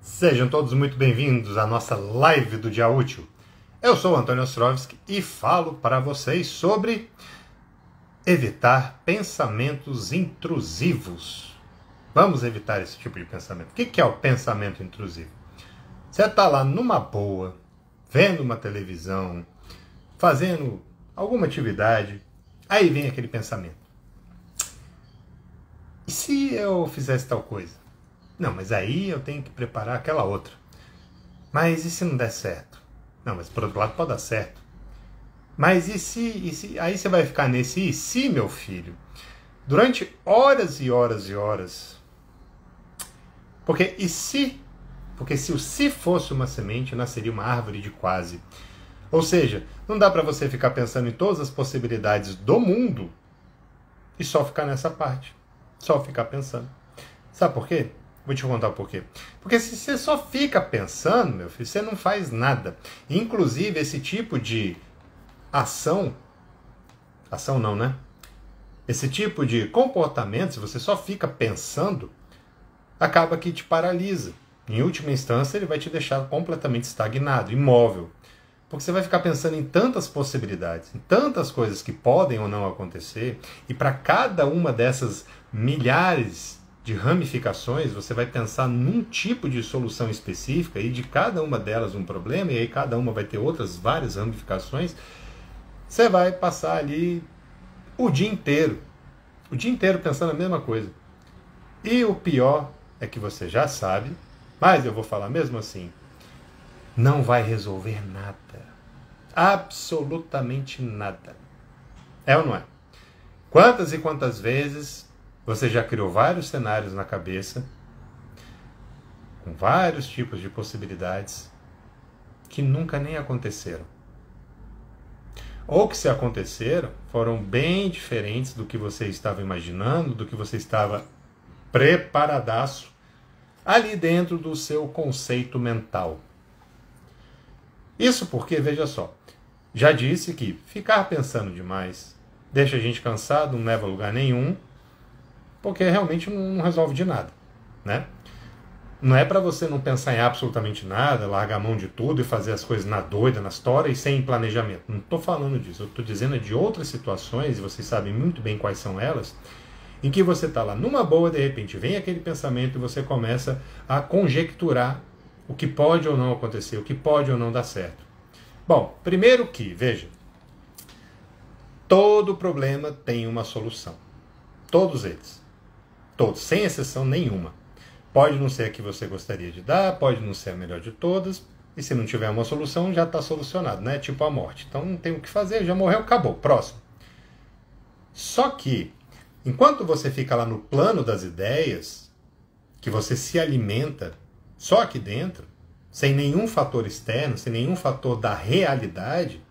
Sejam todos muito bem-vindos à nossa live do Dia Útil. Eu sou o Antônio Ostrovsky e falo para vocês sobre evitar pensamentos intrusivos. Vamos evitar esse tipo de pensamento. O que é o pensamento intrusivo? Você está lá numa boa, vendo uma televisão, fazendo alguma atividade, aí vem aquele pensamento. E se eu fizesse tal coisa? Não, mas aí eu tenho que preparar aquela outra. Mas e se não der certo? Não, mas por outro lado pode dar certo. Mas e se? Aí você vai ficar nesse e se, meu filho? Durante horas e horas e horas. Porque e se? Porque se o se fosse uma semente, nasceria uma árvore de quase. Ou seja, não dá para você ficar pensando em todas as possibilidades do mundo e só ficar nessa parte. Só ficar pensando. Sabe por quê? Vou te contar o porquê. Porque se você só fica pensando, meu filho, você não faz nada. Inclusive, esse tipo de ação não, né? Esse tipo de comportamento, se você só fica pensando, acaba que te paralisa. Em última instância, ele vai te deixar completamente estagnado, imóvel. Porque você vai ficar pensando em tantas possibilidades, em tantas coisas que podem ou não acontecer, e para cada uma dessas milhares de ramificações, você vai pensar num tipo de solução específica e de cada uma delas um problema, e aí cada uma vai ter outras várias ramificações. Você vai passar ali o dia inteiro pensando a mesma coisa. E o pior é que você já sabe, mas eu vou falar mesmo assim, não vai resolver nada. Absolutamente nada. É ou não é? Quantas e quantas vezes você já criou vários cenários na cabeça, com vários tipos de possibilidades, que nunca nem aconteceram. Ou que se aconteceram, foram bem diferentes do que você estava imaginando, do que você estava preparadaço, ali dentro do seu conceito mental. Isso porque, veja só, já disse que ficar pensando demais deixa a gente cansado, não leva a lugar nenhum, porque realmente não resolve de nada, né? Não é para você não pensar em absolutamente nada, largar a mão de tudo e fazer as coisas na doida, na história e sem planejamento. Não estou falando disso, eu estou dizendo de outras situações, e vocês sabem muito bem quais são elas, em que você está lá numa boa, de repente vem aquele pensamento e você começa a conjecturar o que pode ou não acontecer, o que pode ou não dar certo. Bom, primeiro que, veja, todo problema tem uma solução. Todos eles. Todos, sem exceção nenhuma. Pode não ser a que você gostaria de dar, pode não ser a melhor de todas, e se não tiver uma solução, já está solucionado, né? Tipo a morte. Então não tem o que fazer, já morreu, acabou, próximo. Só que, enquanto você fica lá no plano das ideias, que você se alimenta só aqui dentro, sem nenhum fator externo, sem nenhum fator da realidade,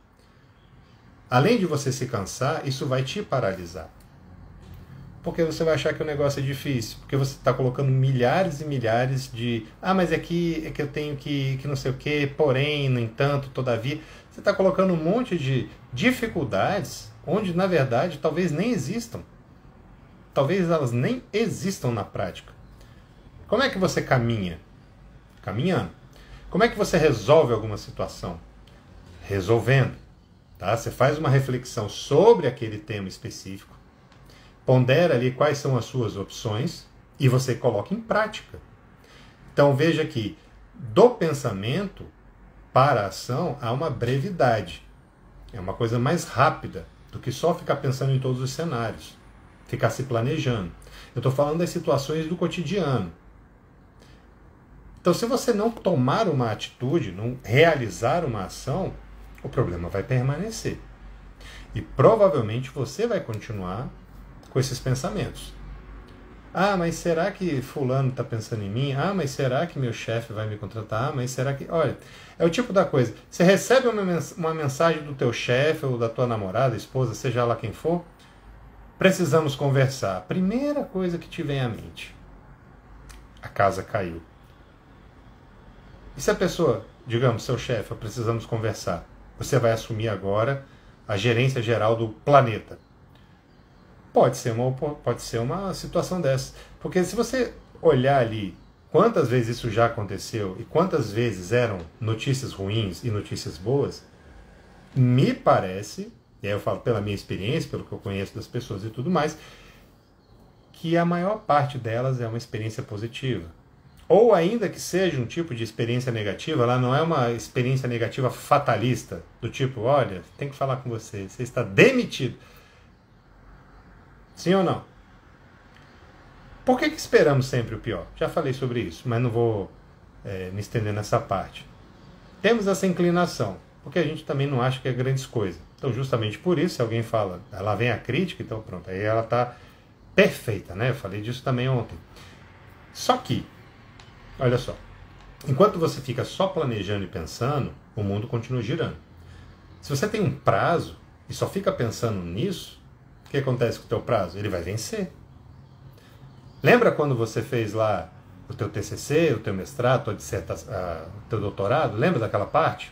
além de você se cansar, isso vai te paralisar. Porque você vai achar que o negócio é difícil, porque você está colocando milhares e milhares de mas é que eu tenho que não sei o quê, porém, no entanto, todavia. Você está colocando um monte de dificuldades onde, na verdade, talvez nem existam. Talvez elas nem existam na prática. Como é que você caminha? Caminhando. Como é que você resolve alguma situação? Resolvendo. Tá? Você faz uma reflexão sobre aquele tema específico, pondera ali quais são as suas opções e você coloca em prática. Então veja que do pensamento para a ação há uma brevidade. É uma coisa mais rápida do que só ficar pensando em todos os cenários. Ficar se planejando. Eu estou falando das situações do cotidiano. Então se você não tomar uma atitude, não realizar uma ação, o problema vai permanecer. E provavelmente você vai continuar com esses pensamentos. Mas será que fulano está pensando em mim? Mas será que meu chefe vai me contratar? Mas será que... Olha, é o tipo da coisa. Você recebe uma mensagem do teu chefe ou da tua namorada, esposa, seja lá quem for, precisamos conversar. Primeira coisa que te vem à mente. A casa caiu. E se a pessoa, digamos, seu chefe, precisamos conversar, você vai assumir agora a gerência geral do planeta. Pode ser uma situação dessa. Porque se você olhar ali quantas vezes isso já aconteceu e quantas vezes eram notícias ruins e notícias boas, me parece, e aí eu falo pela minha experiência, pelo que eu conheço das pessoas e tudo mais, que a maior parte delas é uma experiência positiva. Ou ainda que seja um tipo de experiência negativa, ela não é uma experiência negativa fatalista, do tipo, olha, tem que falar com você, você está demitido. Sim ou não? Por que esperamos sempre o pior? Já falei sobre isso, mas não vou me estender nessa parte. Temos essa inclinação, porque a gente também não acha que é grandes coisas. Então, justamente por isso, se alguém fala, lá vem a crítica, então pronto, aí ela está perfeita, né? Eu falei disso também ontem. Só que, olha só, enquanto você fica só planejando e pensando, o mundo continua girando. Se você tem um prazo e só fica pensando nisso, o que acontece com o teu prazo? Ele vai vencer. Lembra quando você fez lá o teu TCC, o teu mestrado, o teu doutorado? Lembra daquela parte?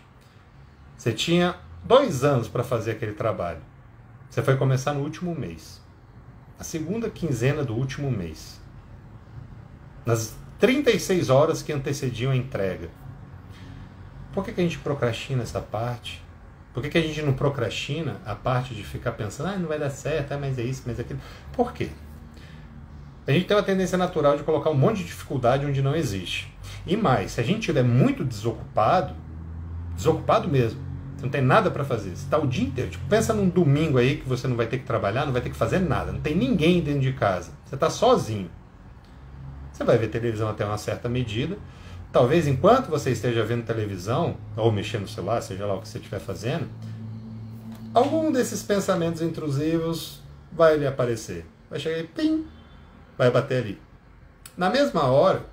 Você tinha 2 anos para fazer aquele trabalho. Você foi começar no último mês. A segunda quinzena do último mês. Nas 36 horas que antecediam a entrega. Por que a gente procrastina essa parte? Por que a gente não procrastina a parte de ficar pensando, não vai dar certo, mas é isso, mas é aquilo? Por quê? A gente tem uma tendência natural de colocar um monte de dificuldade onde não existe. E mais, se a gente estiver muito desocupado mesmo, você não tem nada para fazer, você está o dia inteiro. Tipo, pensa num domingo aí que você não vai ter que trabalhar, não vai ter que fazer nada, não tem ninguém dentro de casa, você está sozinho. Você vai ver televisão até uma certa medida. Talvez enquanto você esteja vendo televisão, ou mexendo no celular, seja lá o que você estiver fazendo, algum desses pensamentos intrusivos vai lhe aparecer. Vai chegar e pim, vai bater ali. Na mesma hora,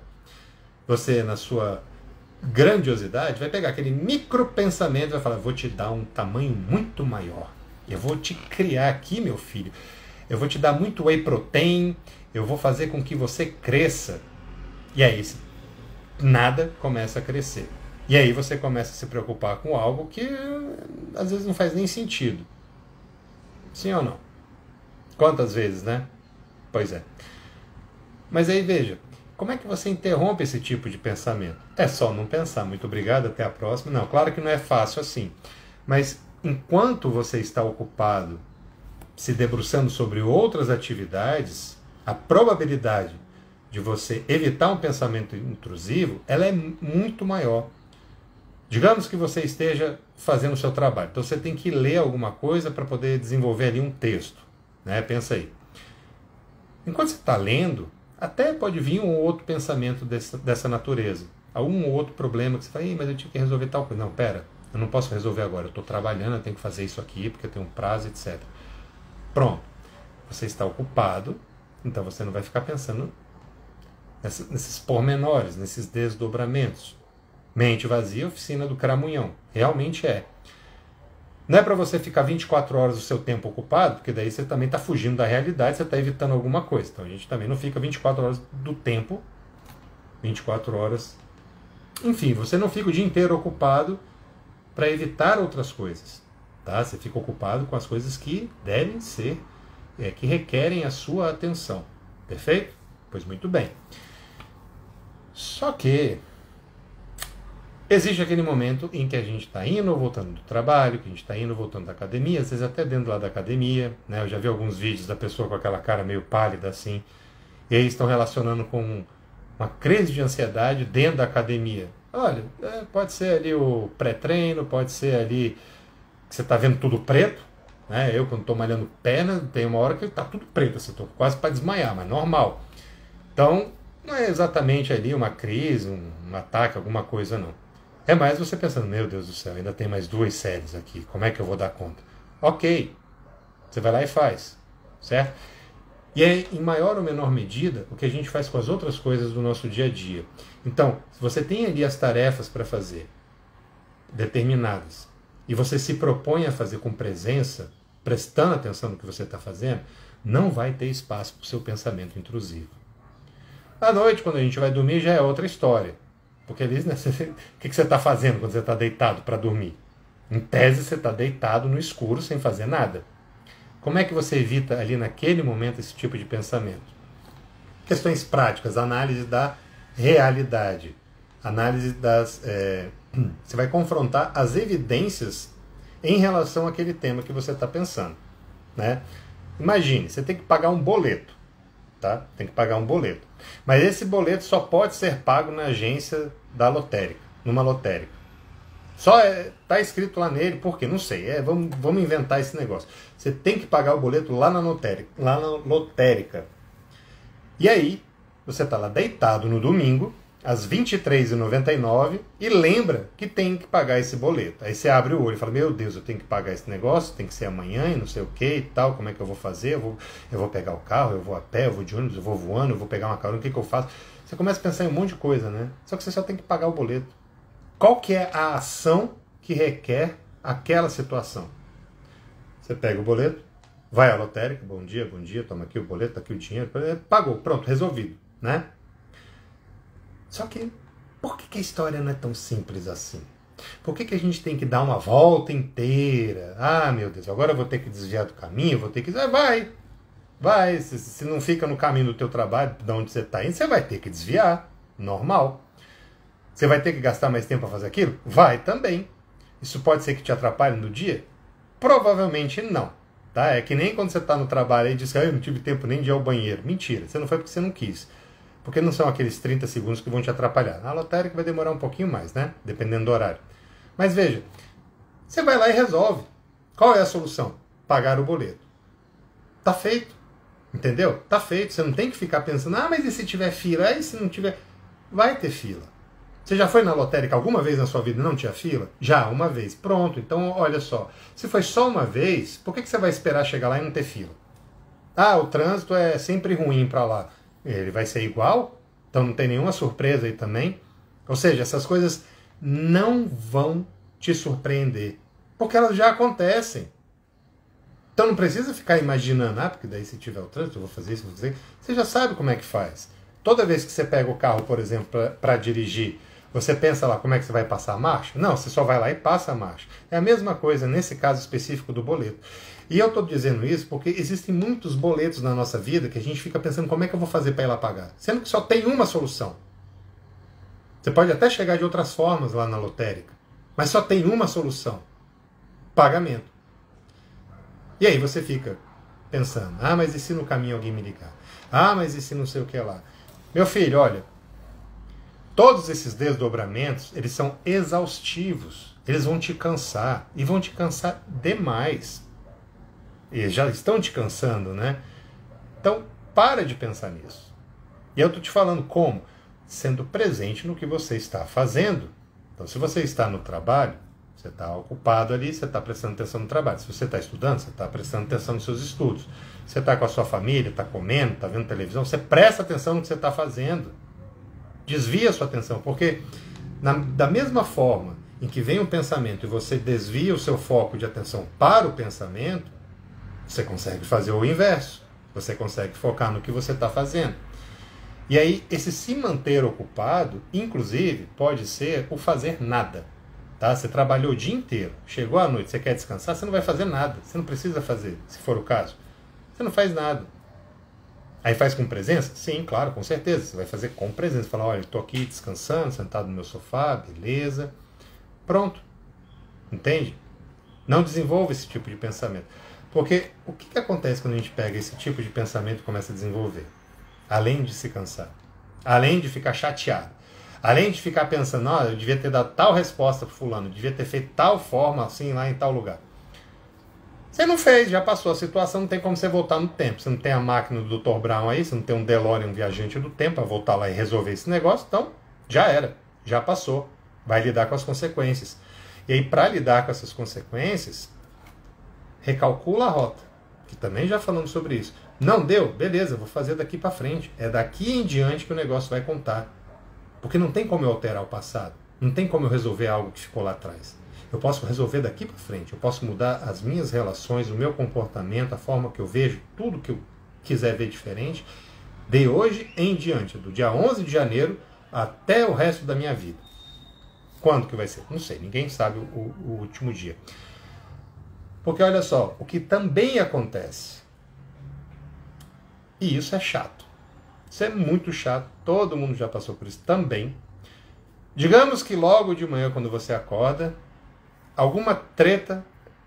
você, na sua grandiosidade, vai pegar aquele micro pensamento e vai falar, vou te dar um tamanho muito maior. Eu vou te criar aqui, meu filho. Eu vou te dar muito whey protein, eu vou fazer com que você cresça. E aí, nada começa a crescer. E aí você começa a se preocupar com algo que às vezes não faz nem sentido. Sim ou não? Quantas vezes, né? Pois é. Mas aí veja, como é que você interrompe esse tipo de pensamento? É só não pensar. Muito obrigado, até a próxima. Não, claro que não é fácil assim. Mas enquanto você está ocupado se debruçando sobre outras atividades, a probabilidade de você evitar um pensamento intrusivo, ela é muito maior. Digamos que você esteja fazendo o seu trabalho. Então você tem que ler alguma coisa para poder desenvolver ali um texto. Né? Pensa aí. Enquanto você está lendo, até pode vir um ou outro pensamento dessa natureza. Algum outro problema que você fala, mas eu tinha que resolver tal coisa. Não, pera, eu não posso resolver agora. Eu estou trabalhando, eu tenho que fazer isso aqui, porque eu tenho um prazo, etc. Pronto. Você está ocupado, então você não vai ficar pensando nesses pormenores, nesses desdobramentos. Mente vazia, oficina do cramunhão. Realmente é. Não é para você ficar 24 horas do seu tempo ocupado, porque daí você também está fugindo da realidade, você está evitando alguma coisa. Então a gente também não fica 24 horas do tempo, 24 horas. Enfim, você não fica o dia inteiro ocupado para evitar outras coisas. Tá? Você fica ocupado com as coisas que devem ser, que requerem a sua atenção. Perfeito? Pois muito bem. Só que existe aquele momento em que a gente está indo ou voltando do trabalho, que a gente está indo ou voltando da academia, às vezes até dentro lá da academia, né? Eu já vi alguns vídeos da pessoa com aquela cara meio pálida assim, e aí estão relacionando com uma crise de ansiedade dentro da academia. Olha, pode ser ali o pré-treino, pode ser ali que você está vendo tudo preto, né? Eu quando estou malhando perna, tem uma hora que está tudo preto, assim, estou quase para desmaiar, mas normal. Então, não é exatamente ali uma crise, um ataque, alguma coisa não. É mais você pensando, meu Deus do céu, ainda tem mais 2 séries aqui, como é que eu vou dar conta? Ok, você vai lá e faz, certo? E é em maior ou menor medida o que a gente faz com as outras coisas do nosso dia a dia. Então, se você tem ali as tarefas para fazer, determinadas, e você se propõe a fazer com presença, prestando atenção no que você está fazendo, não vai ter espaço para o seu pensamento intrusivo. À noite, quando a gente vai dormir, já é outra história. Porque ali, né, o que você está fazendo quando você está deitado para dormir? Em tese, você está deitado no escuro sem fazer nada. Como é que você evita ali naquele momento esse tipo de pensamento? Questões práticas, análise da realidade. Análise das... você vai confrontar as evidências em relação àquele tema que você está pensando, né? Imagine, você tem que pagar um boleto, tá? Tem que pagar um boleto. Mas esse boleto só pode ser pago na agência da lotérica, numa lotérica. Só tá escrito lá nele, por quê? Não sei. Vamos inventar esse negócio. Você tem que pagar o boleto lá na lotérica. E aí, você está lá deitado no domingo, às 23h99, e lembra que tem que pagar esse boleto. Aí você abre o olho e fala, meu Deus, eu tenho que pagar esse negócio, tem que ser amanhã e não sei o que e tal, como é que eu vou fazer? Eu vou pegar o carro, eu vou a pé, eu vou de ônibus, eu vou voando, eu vou pegar uma carona, o que eu faço? Você começa a pensar em um monte de coisa, né? Só que você só tem que pagar o boleto. Qual que é a ação que requer aquela situação? Você pega o boleto, vai à lotérica, bom dia, toma aqui o boleto, tá aqui o dinheiro, pagou, pronto, resolvido, né? Só que, por que a história não é tão simples assim? Por que a gente tem que dar uma volta inteira? Ah, meu Deus, agora eu vou ter que desviar do caminho, vou ter que... Vai, se não fica no caminho do teu trabalho, de onde você está indo, você vai ter que desviar, normal. Você vai ter que gastar mais tempo para fazer aquilo? Vai também. Isso pode ser que te atrapalhe no dia? Provavelmente não. Tá? É que nem quando você está no trabalho e diz que eu não tive tempo nem de ir ao banheiro. Mentira, você não foi porque você não quis. Porque não são aqueles 30 segundos que vão te atrapalhar. Na lotérica vai demorar um pouquinho mais, né? Dependendo do horário. Mas veja, você vai lá e resolve. Qual é a solução? Pagar o boleto. Tá feito. Entendeu? Tá feito. Você não tem que ficar pensando, mas e se tiver fila? E se não tiver? Vai ter fila. Você já foi na lotérica alguma vez na sua vida e não tinha fila? Já, uma vez. Pronto, então olha só. Se foi só uma vez, por que você vai esperar chegar lá e não ter fila? Ah, o trânsito é sempre ruim para lá. Ele vai ser igual? Então não tem nenhuma surpresa aí também? Ou seja, essas coisas não vão te surpreender, porque elas já acontecem. Então não precisa ficar imaginando, porque daí se tiver o trânsito eu vou fazer isso, vou fazer. Você já sabe como é que faz. Toda vez que você pega o carro, por exemplo, para dirigir, você pensa lá como é que você vai passar a marcha? Não, você só vai lá e passa a marcha. É a mesma coisa nesse caso específico do boleto. E eu estou dizendo isso porque existem muitos boletos na nossa vida que a gente fica pensando como é que eu vou fazer para ir lá pagar. Sendo que só tem uma solução. Você pode até chegar de outras formas lá na lotérica, mas só tem uma solução. Pagamento. E aí você fica pensando, mas e se no caminho alguém me ligar? Mas e se não sei o que lá? Meu filho, olha, todos esses desdobramentos, eles são exaustivos. Eles vão te cansar, e vão te cansar demais. E já estão te cansando, né? Então, para de pensar nisso. E eu estou te falando como? Sendo presente no que você está fazendo. Então, se você está no trabalho, você está ocupado ali, você está prestando atenção no trabalho. Se você está estudando, você está prestando atenção nos seus estudos. Você está com a sua família, está comendo, está vendo televisão, você presta atenção no que você está fazendo. Desvia a sua atenção, porque da mesma forma em que vem um pensamento e você desvia o seu foco de atenção para o pensamento, você consegue fazer o inverso. Você consegue focar no que você está fazendo. E aí, esse se manter ocupado, inclusive, pode ser o fazer nada. Tá? Você trabalhou o dia inteiro, chegou à noite, você quer descansar, você não vai fazer nada. Você não precisa fazer, se for o caso. Você não faz nada. Aí faz com presença? Sim, claro, com certeza. Você vai fazer com presença. Fala, olha, estou aqui descansando, sentado no meu sofá, beleza. Pronto. Entende? Não desenvolva esse tipo de pensamento. Porque o que acontece quando a gente pega esse tipo de pensamento e começa a desenvolver? Além de se cansar, além de ficar chateado, além de ficar pensando, eu devia ter dado tal resposta para fulano, eu devia ter feito tal forma assim lá em tal lugar. Você não fez, já passou a situação, não tem como você voltar no tempo. Você não tem a máquina do Dr. Brown aí, você não tem um DeLorean, um viajante do tempo, para voltar lá e resolver esse negócio, então já era, já passou. Vai lidar com as consequências. E aí, para lidar com essas consequências, recalcula a rota, que também já falamos sobre isso. Não deu? Beleza, vou fazer daqui para frente. É daqui em diante que o negócio vai contar. Porque não tem como eu alterar o passado. Não tem como eu resolver algo que ficou lá atrás. Eu posso resolver daqui para frente. Eu posso mudar as minhas relações, o meu comportamento, a forma que eu vejo, tudo que eu quiser ver diferente, de hoje em diante, do dia 11 de janeiro até o resto da minha vida. Quando que vai ser? Não sei, ninguém sabe o último dia. Porque olha só, o que também acontece, e isso é chato, Isso é muito chato, todo mundo já passou por isso também. Digamos que logo de manhã, quando você acorda, alguma treta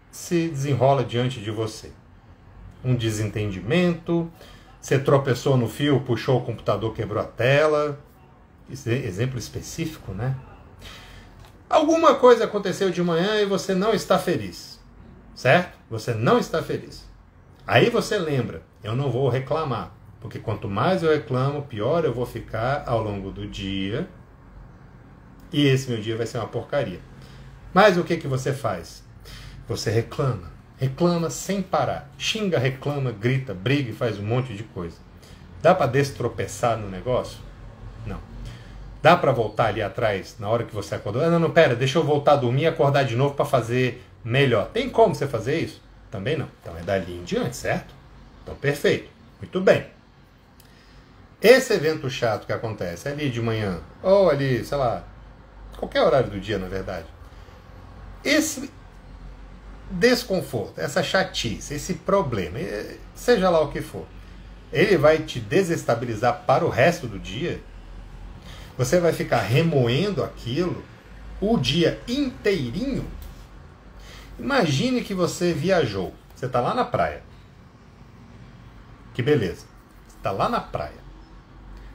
se desenrola diante de você. Um desentendimento, você tropeçou no fio, puxou o computador, quebrou a tela. Exemplo específico, né? Alguma coisa aconteceu de manhã e você não está feliz, certo? Você não está feliz. Aí você lembra, eu não vou reclamar, porque quanto mais eu reclamo, pior eu vou ficar ao longo do dia, e esse meu dia vai ser uma porcaria. Mas o que você faz? Você reclama, reclama sem parar, xinga, reclama, grita, briga e faz um monte de coisa. Dá para destropeçar no negócio? Não. Dá para voltar ali atrás na hora que você acordou? Não, pera, deixa eu voltar a dormir e acordar de novo para fazer melhor. Tem como você fazer isso? Também não. Então é dali em diante, certo? Então perfeito. Muito bem. Esse evento chato que acontece ali de manhã, ou ali, sei lá, qualquer horário do dia, na verdade. Esse desconforto, essa chatice, esse problema, seja lá o que for, ele vai te desestabilizar para o resto do dia. Você vai ficar remoendo aquilo o dia inteirinho. Imagine que você viajou. Você está lá na praia. Que beleza. Você está lá na praia.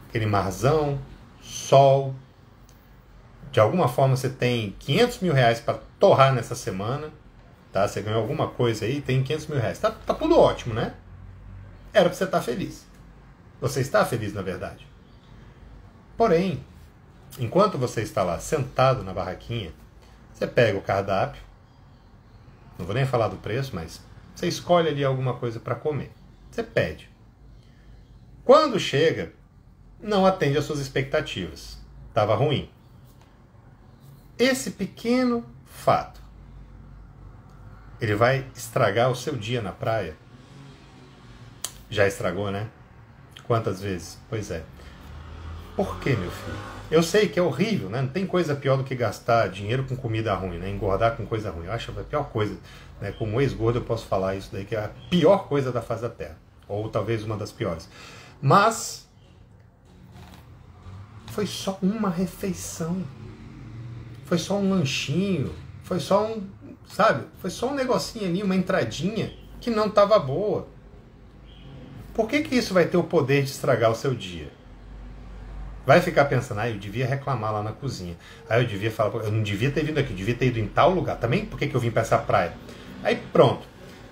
Aquele marzão, sol. De alguma forma você tem 500 mil reais para torrar nessa semana. Tá? Você ganhou alguma coisa aí, tem 500 mil reais. Tá tudo ótimo, né? Era para você estar feliz. Você está feliz, na verdade. Porém, enquanto você está lá sentado na barraquinha, você pega o cardápio, não vou nem falar do preço, mas você escolhe ali alguma coisa para comer. Você pede. Quando chega, não atende às suas expectativas. Estava ruim. Esse pequeno fato, ele vai estragar o seu dia na praia. Já estragou, né? Quantas vezes? Pois é. Por que, meu filho? Eu sei que é horrível, né? Não tem coisa pior do que gastar dinheiro com comida ruim, né? Engordar com coisa ruim. Eu acho a pior coisa, né? Como ex-gordo eu posso falar isso daí, que é a pior coisa da face da Terra. Ou talvez uma das piores. Mas foi só uma refeição. Foi só um lanchinho. Foi só um, sabe? Foi só um negocinho ali, uma entradinha que não estava boa. Por que isso vai ter o poder de estragar o seu dia? Vai ficar pensando, eu devia reclamar lá na cozinha. Eu devia falar, eu não devia ter vindo aqui, eu devia ter ido em tal lugar. Também, por que eu vim para essa praia? Aí pronto.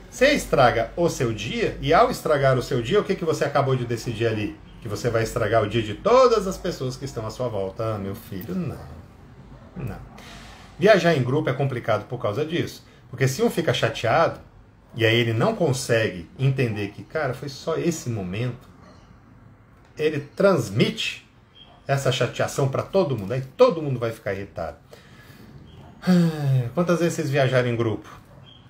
Você estraga o seu dia, e ao estragar o seu dia, o que você acabou de decidir ali? Que você vai estragar o dia de todas as pessoas que estão à sua volta. Ah, meu filho, não. Não. Viajar em grupo é complicado por causa disso. Porque se um fica chateado, e aí ele não consegue entender que, cara, foi só esse momento, ele transmite essa chateação para todo mundo, aí todo mundo vai ficar irritado. Quantas vezes vocês viajaram em grupo?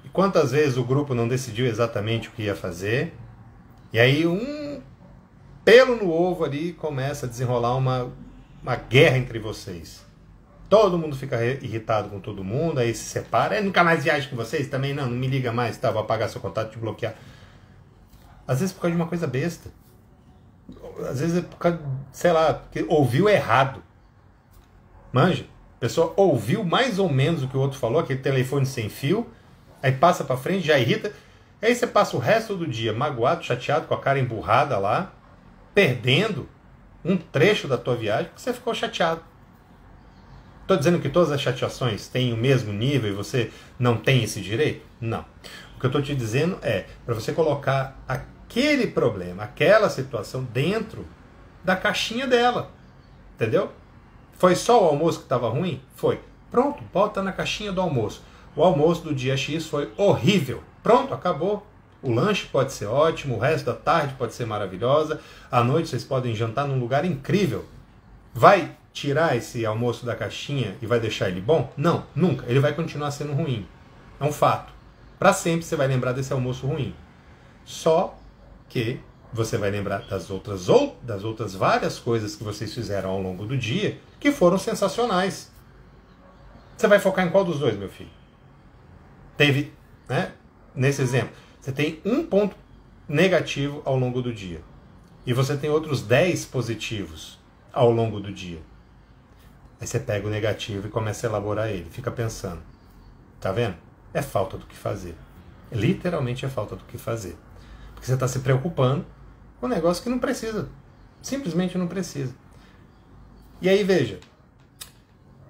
E quantas vezes o grupo não decidiu exatamente o que ia fazer? E aí um pelo no ovo ali começa a desenrolar uma guerra entre vocês. Todo mundo fica irritado com todo mundo, aí se separa. Nunca mais viajo com vocês também? Não me liga mais, tá? Vou apagar seu contato, te bloquear. Às vezes por causa de uma coisa besta. Às vezes é por causa, sei lá, porque ouviu errado. Manja? A pessoa ouviu mais ou menos o que o outro falou, aquele telefone sem fio, aí passa pra frente, já irrita. Aí você passa o resto do dia magoado, chateado, com a cara emburrada lá, perdendo um trecho da tua viagem, porque você ficou chateado. Estou dizendo que todas as chateações têm o mesmo nível e você não tem esse direito? Não. O que eu estou te dizendo é para você colocar aquele problema, aquela situação dentro da caixinha dela. Entendeu? Foi só o almoço que estava ruim? Foi. Pronto, bota na caixinha do almoço. O almoço do dia X foi horrível. Pronto, acabou. O lanche pode ser ótimo, o resto da tarde pode ser maravilhosa. À noite vocês podem jantar num lugar incrível. Vai tirar esse almoço da caixinha e vai deixar ele bom? Não, nunca. Ele vai continuar sendo ruim. É um fato. Para sempre você vai lembrar desse almoço ruim. Só que você vai lembrar das outras várias coisas que vocês fizeram ao longo do dia que foram sensacionais. Você vai focar em qual dos dois, meu filho? Teve, né? Nesse exemplo, você tem um ponto negativo ao longo do dia. e você tem outros 10 positivos ao longo do dia. Aí você pega o negativo e começa a elaborar ele, fica pensando. Tá vendo? É falta do que fazer. Literalmente é falta do que fazer. Porque você está se preocupando com um negócio que não precisa. Simplesmente não precisa. E aí, veja,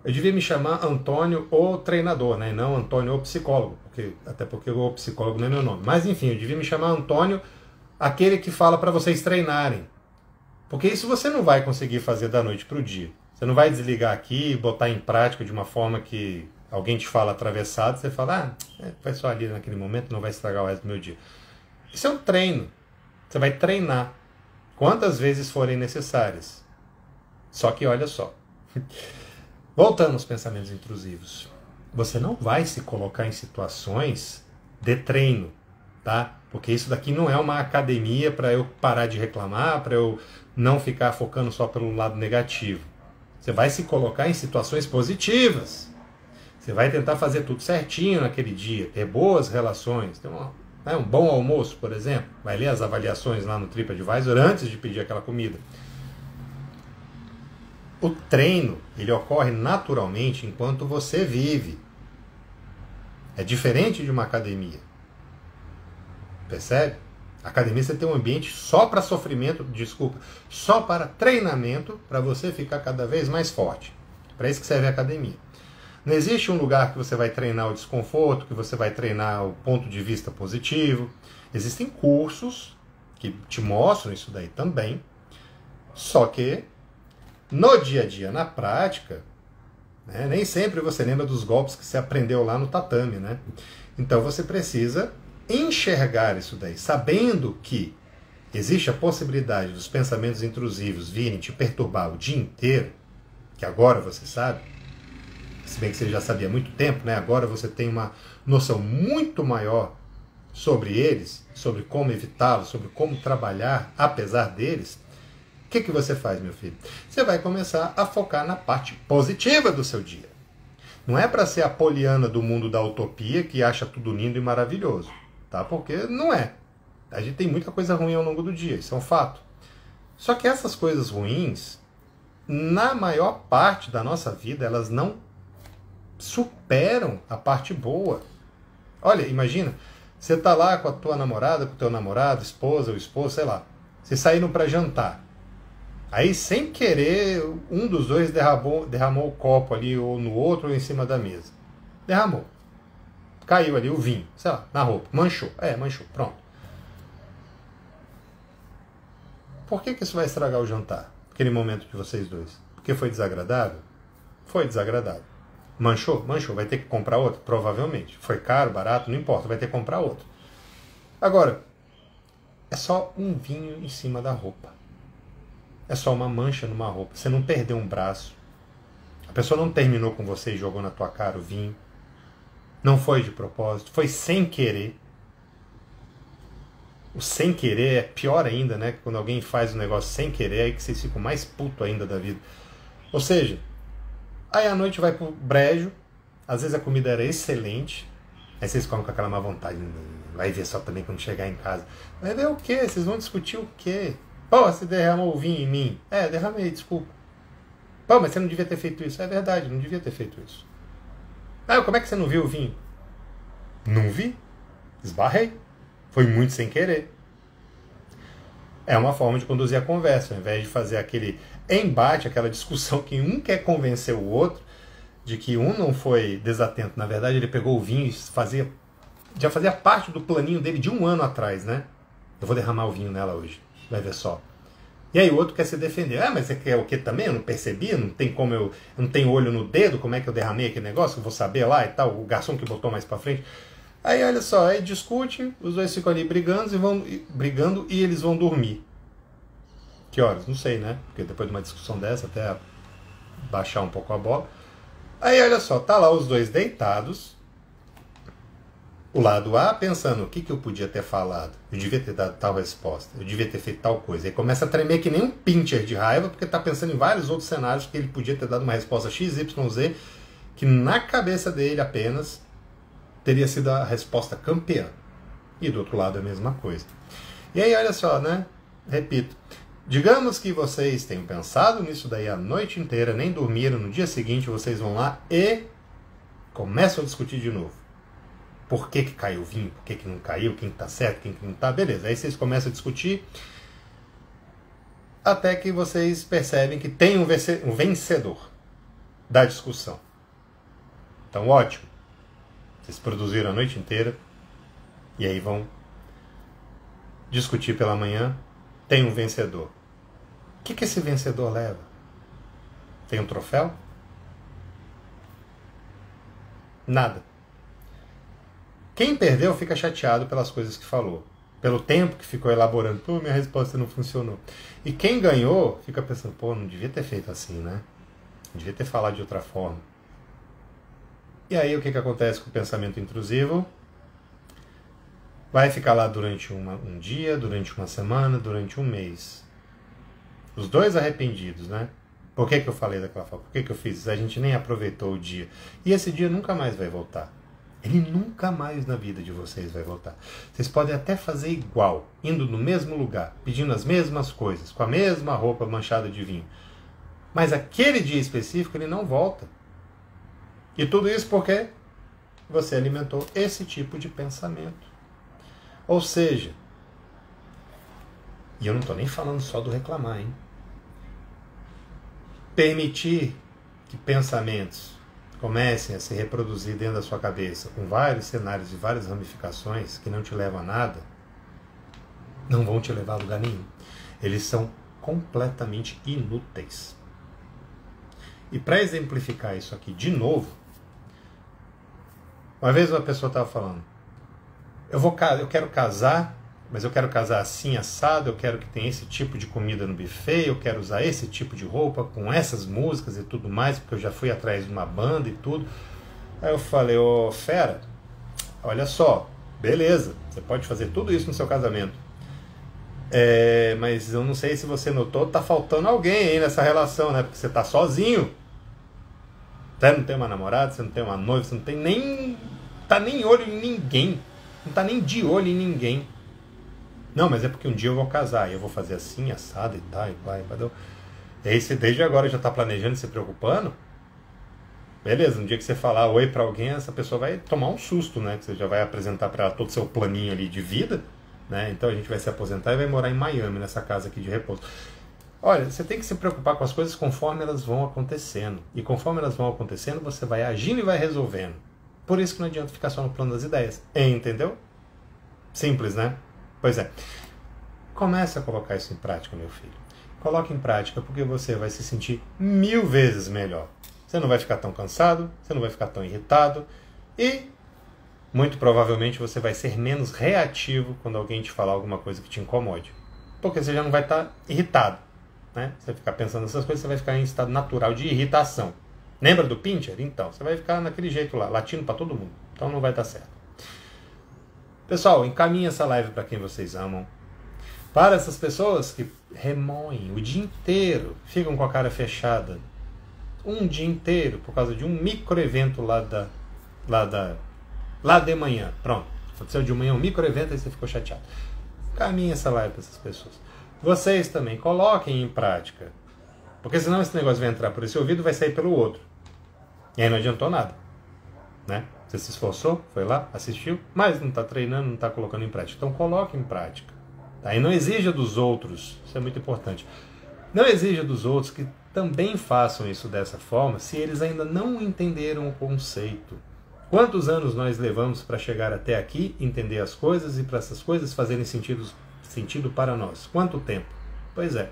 eu devia me chamar Antônio o treinador, né? E não Antônio o psicólogo, até porque o psicólogo não é meu nome. Mas enfim, eu devia me chamar Antônio, aquele que fala para vocês treinarem. Porque isso você não vai conseguir fazer da noite para o dia. Você não vai desligar aqui e botar em prática de uma forma que alguém te fala atravessado, você fala, vai só ali naquele momento, não vai estragar o resto do meu dia. Isso é um treino. Você vai treinar quantas vezes forem necessárias. Só que olha só. Voltando aos pensamentos intrusivos. Você não vai se colocar em situações de treino, tá? Porque isso daqui não é uma academia para eu parar de reclamar, para eu não ficar focando só pelo lado negativo. Você vai se colocar em situações positivas. Você vai tentar fazer tudo certinho naquele dia, ter boas relações, ter um bom almoço, por exemplo. Vai ler as avaliações lá no TripAdvisor antes de pedir aquela comida. O treino, ele ocorre naturalmente enquanto você vive. É diferente de uma academia. Percebe? A academia você tem um ambiente só para sofrimento, só para treinamento, para você ficar cada vez mais forte. Para isso que serve a academia. Não existe um lugar que você vai treinar o desconforto, que você vai treinar o ponto de vista positivo. Existem cursos que te mostram isso daí também. Só que no dia a dia, na prática, né, nem sempre você lembra dos golpes que você aprendeu lá no tatame, né? Então você precisa enxergar isso daí, sabendo que existe a possibilidade dos pensamentos intrusivos virem te perturbar o dia inteiro, que agora você sabe, se bem que você já sabia há muito tempo, né? Agora você tem uma noção muito maior sobre eles, sobre como evitá-los, sobre como trabalhar apesar deles. O que você faz, meu filho? Você vai começar a focar na parte positiva do seu dia. Não é para ser a poliana do mundo da utopia que acha tudo lindo e maravilhoso, tá? Porque não é. A gente tem muita coisa ruim ao longo do dia, isso é um fato. Só que essas coisas ruins, na maior parte da nossa vida, elas não superam a parte boa. Olha, imagina, você tá lá com a tua namorada, com o teu namorado, esposa ou esposo, sei lá. Vocês saíram para jantar. Aí, sem querer, um dos dois derramou o copo ali, ou no outro, ou em cima da mesa. Derramou. Caiu ali o vinho, sei lá, na roupa. Manchou. Manchou. Pronto. Por que isso vai estragar o jantar? Aquele momento de vocês dois? Porque foi desagradável? Foi desagradável. Manchou? Manchou. Vai ter que comprar outro? Provavelmente. Foi caro, barato? Não importa. Vai ter que comprar outro. Agora, é só um vinho em cima da roupa. É só uma mancha numa roupa. Você não perdeu um braço. A pessoa não terminou com você e jogou na tua cara o vinho. Não foi de propósito. Foi sem querer. O sem querer é pior ainda, né? Quando alguém faz um negócio sem querer, é aí que vocês ficam mais puto ainda da vida. Ou seja, aí a noite vai pro brejo. Às vezes a comida era excelente. Aí vocês comem com aquela má vontade. Vai ver só também quando chegar em casa. Vai ver o quê? Vocês vão discutir o quê? Pô, você derramou o vinho em mim. Derramei, desculpa. Pô, mas você não devia ter feito isso. É verdade, não devia ter feito isso. Como é que você não viu o vinho? Não vi. Esbarrei. Foi muito sem querer. É uma forma de conduzir a conversa. Ao invés de fazer aquele embate, aquela discussão que um quer convencer o outro de que um não foi desatento. Na verdade, ele pegou o vinho e já fazia parte do planinho dele de um ano atrás, né? Eu vou derramar o vinho nela hoje. Vai ver só. E aí o outro quer se defender. Mas você quer o que também? Eu não percebi, não tem como eu não tenho olho no dedo, como é que eu derramei aquele negócio? Eu vou saber lá e tal, o garçom que botou mais pra frente. Aí olha só, aí discute, os dois ficam ali brigando e eles vão dormir. Que horas? Não sei, né? Porque depois de uma discussão dessa, até baixar um pouco a bola. Aí olha só, tá lá os dois deitados. O lado A pensando, o que eu podia ter falado? Eu devia ter dado tal resposta, eu devia ter feito tal coisa. Aí começa a tremer que nem um pincher de raiva, porque está pensando em vários outros cenários que ele podia ter dado uma resposta X, Y, Z, que na cabeça dele apenas teria sido a resposta campeã. E do outro lado a mesma coisa. E aí olha só, né? Repito, Digamos que vocês tenham pensado nisso daí a noite inteira, nem dormiram, no dia seguinte vocês vão lá e começam a discutir de novo. Por que caiu o vinho? Por que não caiu? Quem está certo? Quem não está? Beleza. Aí vocês começam a discutir até que vocês percebem que tem um vencedor da discussão. Então, ótimo. Vocês produziram a noite inteira e aí vão discutir pela manhã. Tem um vencedor. O que esse vencedor leva? Tem um troféu? Nada. Quem perdeu fica chateado pelas coisas que falou, pelo tempo que ficou elaborando. Pô, minha resposta não funcionou. E quem ganhou fica pensando, pô, não devia ter feito assim, né? Não devia ter falado de outra forma. E aí o que acontece com o pensamento intrusivo? Vai ficar lá durante um dia, durante uma semana, durante um mês. Os dois arrependidos, né? Por que eu falei daquela forma? Por que eu fiz isso? A gente nem aproveitou o dia. E esse dia nunca mais vai voltar. Ele nunca mais na vida de vocês vai voltar. Vocês podem até fazer igual, indo no mesmo lugar, pedindo as mesmas coisas, com a mesma roupa manchada de vinho. Mas aquele dia específico ele não volta. E tudo isso porque você alimentou esse tipo de pensamento. Ou seja, e eu não estou nem falando só do reclamar, hein? Permitir que pensamentos comecem a se reproduzir dentro da sua cabeça com vários cenários e várias ramificações que não te levam a nada, não vão te levar a lugar nenhum. Eles são completamente inúteis. E para exemplificar isso aqui de novo, uma vez uma pessoa estava falando, eu quero casar, mas eu quero casar assim, assado, eu quero que tenha esse tipo de comida no buffet, eu quero usar esse tipo de roupa, com essas músicas e tudo mais, porque eu já fui atrás de uma banda e tudo. Aí eu falei, ô fera, olha só, beleza, você pode fazer tudo isso no seu casamento. Mas eu não sei se você notou, tá faltando alguém aí nessa relação, né? Porque você tá sozinho. Você não tem uma namorada, você não tem uma noiva, você não tem nem... tá nem olho em ninguém. Não tá nem de olho em ninguém. Não, mas é porque um dia eu vou casar, e eu vou fazer assim, assado e tal, e vai. E aí você desde agora já está planejando e se preocupando? Beleza, no dia que você falar oi para alguém, essa pessoa vai tomar um susto, né? Que você já vai apresentar para ela todo o seu planinho ali de vida, né? Então a gente vai se aposentar e vai morar em Miami, nessa casa aqui de repouso. Olha, você tem que se preocupar com as coisas conforme elas vão acontecendo. E conforme elas vão acontecendo, você vai agindo e vai resolvendo. Por isso que não adianta ficar só no plano das ideias. Entendeu? Simples, né? Pois é. Comece a colocar isso em prática, meu filho. Coloque em prática porque você vai se sentir 1000 vezes melhor. Você não vai ficar tão cansado, você não vai ficar tão irritado e, muito provavelmente, você vai ser menos reativo quando alguém te falar alguma coisa que te incomode. Porque você já não vai estar irritado, né? Você vai ficar pensando nessas coisas, você vai ficar em estado natural de irritação. Lembra do Pincher? Então, você vai ficar naquele jeito lá, latindo para todo mundo. Então não vai dar certo. Pessoal, encaminhe essa live para quem vocês amam. Para essas pessoas que remoem o dia inteiro, ficam com a cara fechada, um dia inteiro, por causa de um microevento lá de manhã. Pronto, aconteceu de manhã um microevento e você ficou chateado. Encaminhe essa live para essas pessoas. Vocês também coloquem em prática, porque senão esse negócio vai entrar por esse ouvido e vai sair pelo outro. E aí não adiantou nada, né? Você se esforçou, foi lá, assistiu, mas não está treinando, não está colocando em prática. Então coloque em prática. Tá? E não exija dos outros, isso é muito importante. Não exija dos outros que também façam isso dessa forma, se eles ainda não entenderam o conceito. Quantos anos nós levamos para chegar até aqui, entender as coisas e para essas coisas fazerem sentido para nós? Quanto tempo? Pois é.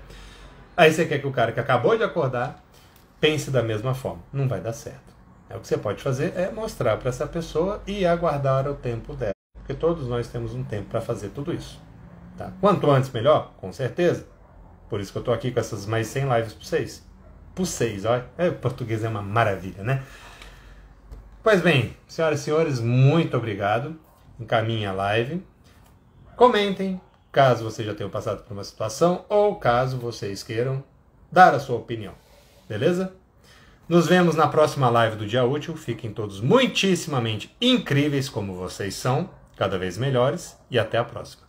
Aí você quer que o cara que acabou de acordar pense da mesma forma. Não vai dar certo. O que você pode fazer é mostrar para essa pessoa e aguardar o tempo dela. Porque todos nós temos um tempo para fazer tudo isso. Tá? Quanto antes, melhor? Com certeza. Por isso que eu estou aqui com essas mais 100 lives por vocês. Por 6, olha. O português é uma maravilha, né? Pois bem, senhoras e senhores, muito obrigado. Encaminhem a live. Comentem, caso vocês já tenham passado por uma situação ou caso vocês queiram dar a sua opinião. Beleza? Nos vemos na próxima live do Dia Útil. Fiquem todos muitíssimamente incríveis como vocês são, cada vez melhores, e até a próxima.